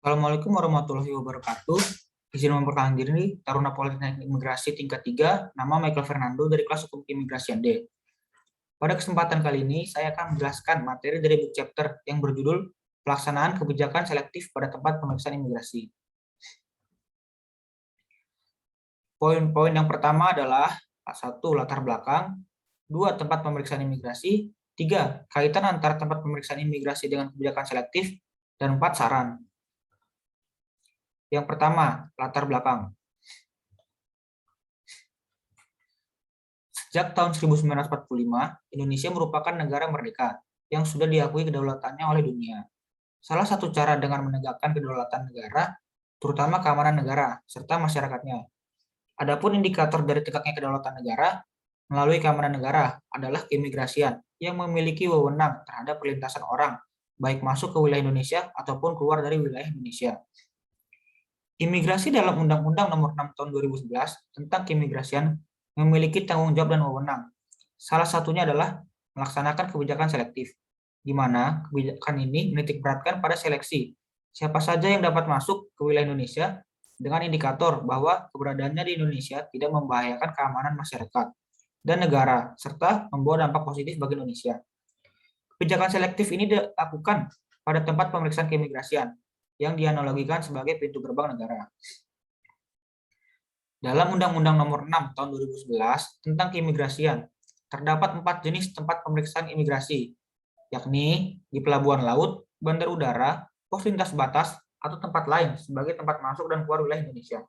Assalamualaikum warahmatullahi wabarakatuh. Izin memperkenalkan diri, Taruna Politeknik Imigrasi tingkat 3, nama Michael Fernando dari kelas Hukum Keimigrasian D. Pada kesempatan kali ini, saya akan menjelaskan materi dari book chapter yang berjudul Pelaksanaan Kebijakan Selektif pada Tempat Pemeriksaan Imigrasi. Poin-poin yang pertama adalah 1. Latar belakang, 2. Tempat pemeriksaan imigrasi, 3. Kaitan antara tempat pemeriksaan imigrasi dengan kebijakan selektif, dan 4. Saran. Yang pertama, latar belakang. Sejak tahun 1945, Indonesia merupakan negara merdeka yang sudah diakui kedaulatannya oleh dunia. Salah satu cara dengan menegakkan kedaulatan negara, terutama keamanan negara, serta masyarakatnya. Adapun indikator dari tegaknya kedaulatan negara melalui keamanan negara adalah keimigrasian yang memiliki wewenang terhadap perlintasan orang, baik masuk ke wilayah Indonesia ataupun keluar dari wilayah Indonesia. Imigrasi dalam Undang-Undang Nomor 6 Tahun 2011 tentang keimigrasian memiliki tanggung jawab dan wewenang. Salah satunya adalah melaksanakan kebijakan selektif, di mana kebijakan ini menitikberatkan pada seleksi siapa saja yang dapat masuk ke wilayah Indonesia dengan indikator bahwa keberadaannya di Indonesia tidak membahayakan keamanan masyarakat dan negara, serta membawa dampak positif bagi Indonesia. Kebijakan selektif ini dilakukan pada tempat pemeriksaan keimigrasian, yang dianalogikan sebagai pintu gerbang negara. Dalam Undang-Undang Nomor 6 Tahun 2011 tentang keimigrasian, terdapat 4 jenis tempat pemeriksaan imigrasi, yakni di pelabuhan laut, bandar udara, pos lintas batas, atau tempat lain sebagai tempat masuk dan keluar wilayah Indonesia.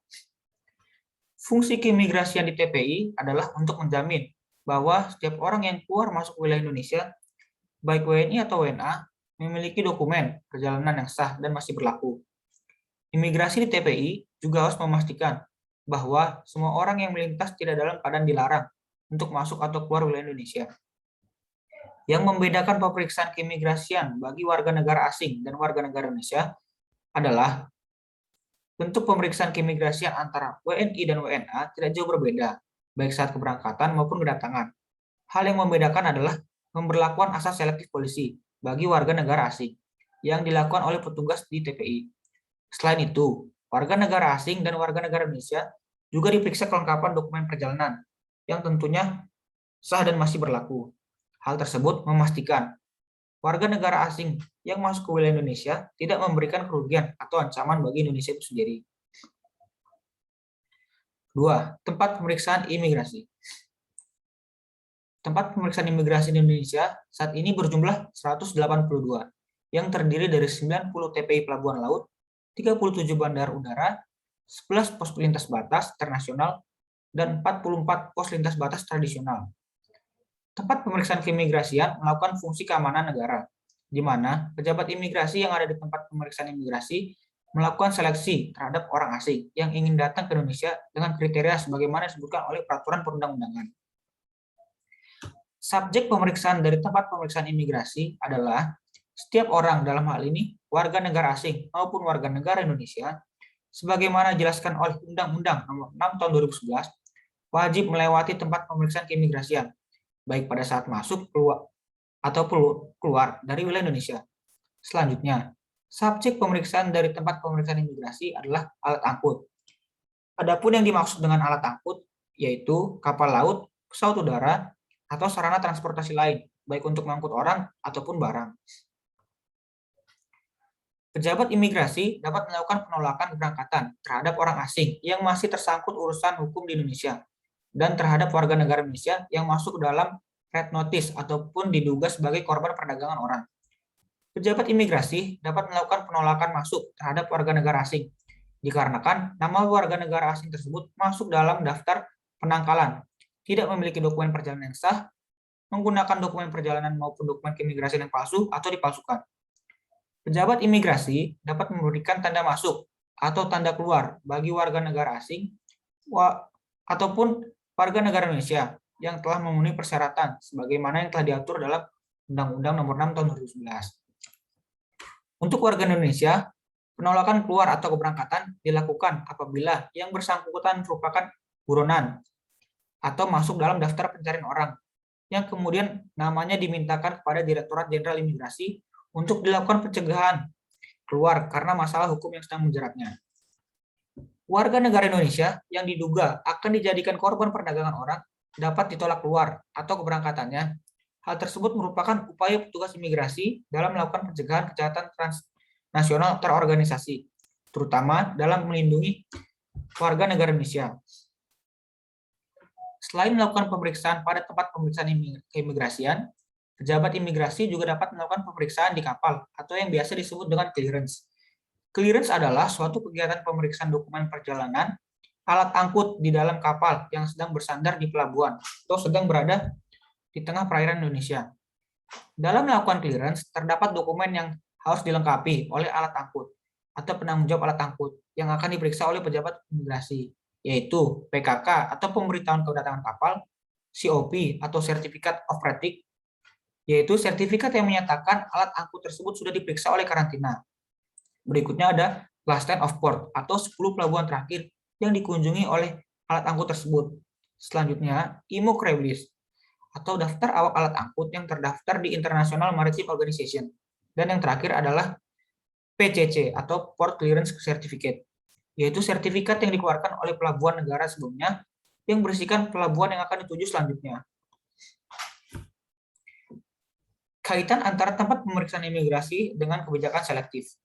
Fungsi keimigrasian di TPI adalah untuk menjamin bahwa setiap orang yang keluar masuk wilayah Indonesia, baik WNI atau WNA, memiliki dokumen perjalanan yang sah dan masih berlaku. Imigrasi di TPI juga harus memastikan bahwa semua orang yang melintas tidak dalam keadaan dilarang untuk masuk atau keluar wilayah Indonesia. Yang membedakan pemeriksaan keimigrasian bagi warga negara asing dan warga negara Indonesia adalah bentuk pemeriksaan keimigrasian antara WNI dan WNA tidak jauh berbeda, baik saat keberangkatan maupun kedatangan. Hal yang membedakan adalah pemberlakuan asas selektif polisi bagi warga negara asing yang dilakukan oleh petugas di TPI. Selain itu, warga negara asing dan warga negara Indonesia juga diperiksa kelengkapan dokumen perjalanan yang tentunya sah dan masih berlaku. Hal tersebut memastikan warga negara asing yang masuk ke wilayah Indonesia tidak memberikan kerugian atau ancaman bagi Indonesia itu sendiri. 2. Tempat pemeriksaan imigrasi. Tempat pemeriksaan imigrasi di Indonesia saat ini berjumlah 182, yang terdiri dari 90 TPI pelabuhan laut, 37 bandar udara, 11 pos lintas batas internasional, dan 44 pos lintas batas tradisional. Tempat pemeriksaan keimigrasian melakukan fungsi keamanan negara, di mana pejabat imigrasi yang ada di tempat pemeriksaan imigrasi melakukan seleksi terhadap orang asing yang ingin datang ke Indonesia dengan kriteria sebagaimana disebutkan oleh peraturan perundang-undangan. Subjek pemeriksaan dari tempat pemeriksaan imigrasi adalah setiap orang, dalam hal ini warga negara asing maupun warga negara Indonesia, sebagaimana dijelaskan oleh Undang-Undang Nomor 6 Tahun 2011, wajib melewati tempat pemeriksaan keimigrasian, baik pada saat masuk atau keluar dari wilayah Indonesia. Selanjutnya, subjek pemeriksaan dari tempat pemeriksaan imigrasi adalah alat angkut. Adapun yang dimaksud dengan alat angkut yaitu kapal laut, pesawat udara, atau sarana transportasi lain, baik untuk mengangkut orang ataupun barang. Pejabat imigrasi dapat melakukan penolakan keberangkatan terhadap orang asing yang masih tersangkut urusan hukum di Indonesia dan terhadap warga negara Indonesia yang masuk dalam red notice ataupun diduga sebagai korban perdagangan orang. Pejabat imigrasi dapat melakukan penolakan masuk terhadap warga negara asing dikarenakan nama warga negara asing tersebut masuk dalam daftar penangkalan, tidak memiliki dokumen perjalanan yang sah, menggunakan dokumen perjalanan maupun dokumen keimigrasian yang palsu atau dipalsukan. Pejabat imigrasi dapat memberikan tanda masuk atau tanda keluar bagi warga negara asing ataupun warga negara Indonesia yang telah memenuhi persyaratan sebagaimana yang telah diatur dalam Undang-Undang Nomor 6 Tahun 2011. Untuk warga Indonesia, penolakan keluar atau keberangkatan dilakukan apabila yang bersangkutan merupakan buronan atau masuk dalam daftar pencarian orang yang kemudian namanya dimintakan kepada Direktorat Jenderal Imigrasi untuk dilakukan pencegahan keluar karena masalah hukum yang sedang menjeratnya. Warga negara Indonesia yang diduga akan dijadikan korban perdagangan orang dapat ditolak keluar atau keberangkatannya. Hal tersebut merupakan upaya petugas imigrasi dalam melakukan pencegahan kejahatan transnasional terorganisasi, terutama dalam melindungi warga negara Indonesia. Selain melakukan pemeriksaan pada tempat pemeriksaan keimigrasian, pejabat imigrasi juga dapat melakukan pemeriksaan di kapal atau yang biasa disebut dengan clearance. Clearance adalah suatu kegiatan pemeriksaan dokumen perjalanan alat angkut di dalam kapal yang sedang bersandar di pelabuhan atau sedang berada di tengah perairan Indonesia. Dalam melakukan clearance, terdapat dokumen yang harus dilengkapi oleh alat angkut atau penanggung jawab alat angkut yang akan diperiksa oleh pejabat imigrasi, yaitu PKK atau pemberitahuan kedatangan kapal, COP atau Certificate of Fatigue, yaitu sertifikat yang menyatakan alat angkut tersebut sudah diperiksa oleh karantina. Berikutnya ada last line of port atau 10 pelabuhan terakhir yang dikunjungi oleh alat angkut tersebut. Selanjutnya, IMO Crewlist atau daftar awak alat angkut yang terdaftar di International Maritime Organization. Dan yang terakhir adalah PCC atau Port Clearance Certificate, yaitu sertifikat yang dikeluarkan oleh pelabuhan negara sebelumnya yang berisikan pelabuhan yang akan dituju selanjutnya. Kaitan antara tempat pemeriksaan imigrasi dengan kebijakan selektif.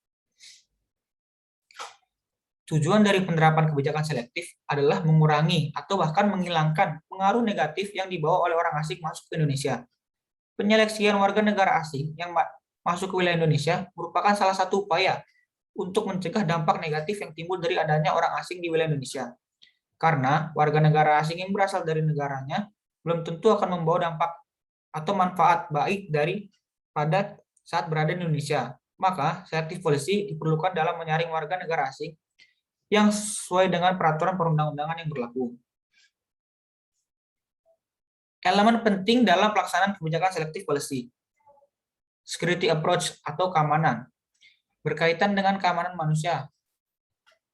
Tujuan dari penerapan kebijakan selektif adalah mengurangi atau bahkan menghilangkan pengaruh negatif yang dibawa oleh orang asing masuk ke Indonesia. Penyeleksian warga negara asing yang masuk ke wilayah Indonesia merupakan salah satu upaya untuk mencegah dampak negatif yang timbul dari adanya orang asing di wilayah Indonesia. Karena warga negara asing yang berasal dari negaranya belum tentu akan membawa dampak atau manfaat baik pada saat berada di Indonesia. Maka, selective policy diperlukan dalam menyaring warga negara asing yang sesuai dengan peraturan perundang-undangan yang berlaku. Elemen penting dalam pelaksanaan kebijakan selective policy. Security approach atau keamanan. Berkaitan dengan keamanan manusia.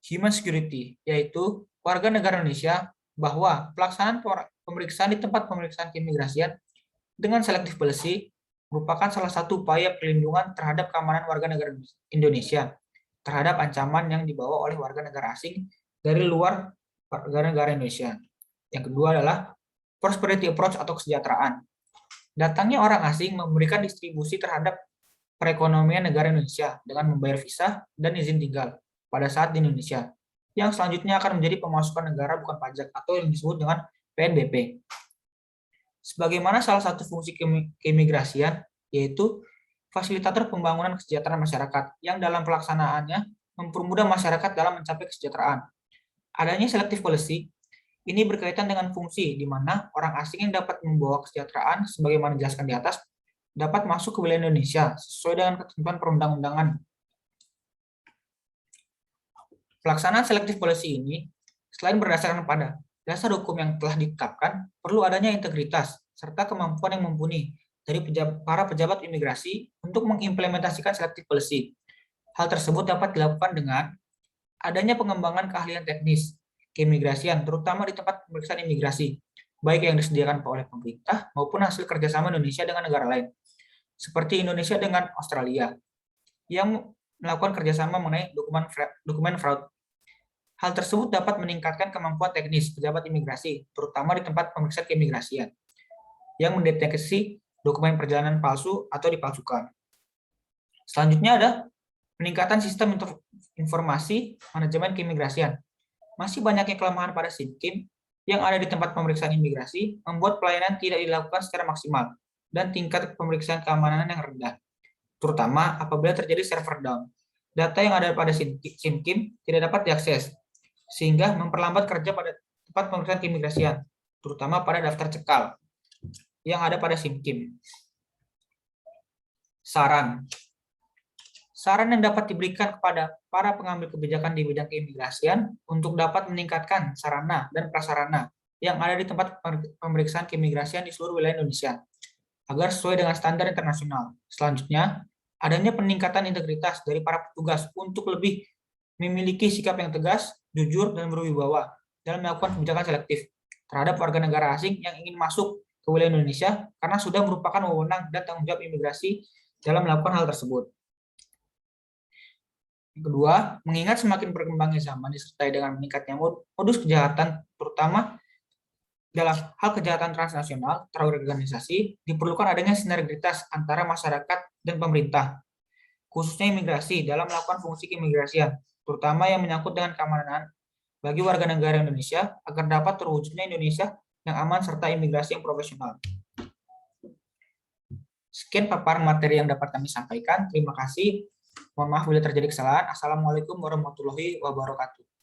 Human security, yaitu warga negara Indonesia bahwa pelaksanaan pemeriksaan di tempat pemeriksaan keimigrasian dengan selective policy merupakan salah satu upaya perlindungan terhadap keamanan warga negara Indonesia terhadap ancaman yang dibawa oleh warga negara asing dari luar warga negara Indonesia. Yang kedua adalah prosperity approach atau kesejahteraan. Datangnya orang asing memberikan distribusi terhadap perekonomian negara Indonesia dengan membayar visa dan izin tinggal pada saat di Indonesia, yang selanjutnya akan menjadi pemasukan negara bukan pajak atau yang disebut dengan PNBP. Sebagaimana salah satu fungsi keimigrasian, yaitu fasilitator pembangunan kesejahteraan masyarakat yang dalam pelaksanaannya mempermudah masyarakat dalam mencapai kesejahteraan. Adanya selective policy ini berkaitan dengan fungsi di mana orang asing yang dapat membawa kesejahteraan sebagaimana dijelaskan di atas dapat masuk ke wilayah Indonesia sesuai dengan ketentuan perundang-undangan. Pelaksanaan selective policy ini selain berdasarkan pada dasar hukum yang telah ditetapkan, perlu adanya integritas serta kemampuan yang mumpuni dari para pejabat imigrasi untuk mengimplementasikan selective policy. Hal tersebut dapat dilakukan dengan adanya pengembangan keahlian teknis keimigrasian, terutama di tempat pemeriksaan imigrasi, baik yang disediakan oleh pemerintah maupun hasil kerjasama Indonesia dengan negara lain, seperti Indonesia dengan Australia, yang melakukan kerjasama mengenai dokumen fraud. Hal tersebut dapat meningkatkan kemampuan teknis pejabat imigrasi, terutama di tempat pemeriksaan keimigrasian, yang mendeteksi dokumen perjalanan palsu atau dipalsukan. Selanjutnya ada peningkatan sistem informasi manajemen keimigrasian. Masih banyaknya kelemahan pada SIMKIM yang ada di tempat pemeriksaan imigrasi membuat pelayanan tidak dilakukan secara maksimal dan tingkat pemeriksaan keamanan yang rendah, terutama apabila terjadi server down. Data yang ada pada SIMKIM tidak dapat diakses, sehingga memperlambat kerja pada tempat pemeriksaan keimigrasian, terutama pada daftar cekal yang ada pada SIMKIM. Saran yang dapat diberikan kepada para pengambil kebijakan di bidang keimigrasian untuk dapat meningkatkan sarana dan prasarana yang ada di tempat pemeriksaan keimigrasian di seluruh wilayah Indonesia agar sesuai dengan standar internasional. Selanjutnya, adanya peningkatan integritas dari para petugas untuk lebih memiliki sikap yang tegas, jujur, dan berwibawa dalam melakukan kebijakan selektif terhadap warga negara asing yang ingin masuk ke wilayah Indonesia karena sudah merupakan wewenang dan tanggung jawab imigrasi dalam melakukan hal tersebut. Yang kedua, mengingat semakin berkembangnya zaman disertai dengan meningkatnya modus kejahatan, terutama dalam hal kejahatan transnasional terorganisasi, diperlukan adanya sinergitas antara masyarakat dan pemerintah, khususnya imigrasi dalam melakukan fungsi keimigrasian, terutama yang menyangkut dengan keamanan bagi warga negara Indonesia agar dapat terwujudnya Indonesia yang aman serta imigrasi yang profesional. Sekian paparan materi yang dapat kami sampaikan. Terima kasih. Mohon maaf bila terjadi kesalahan. Assalamualaikum warahmatullahi wabarakatuh.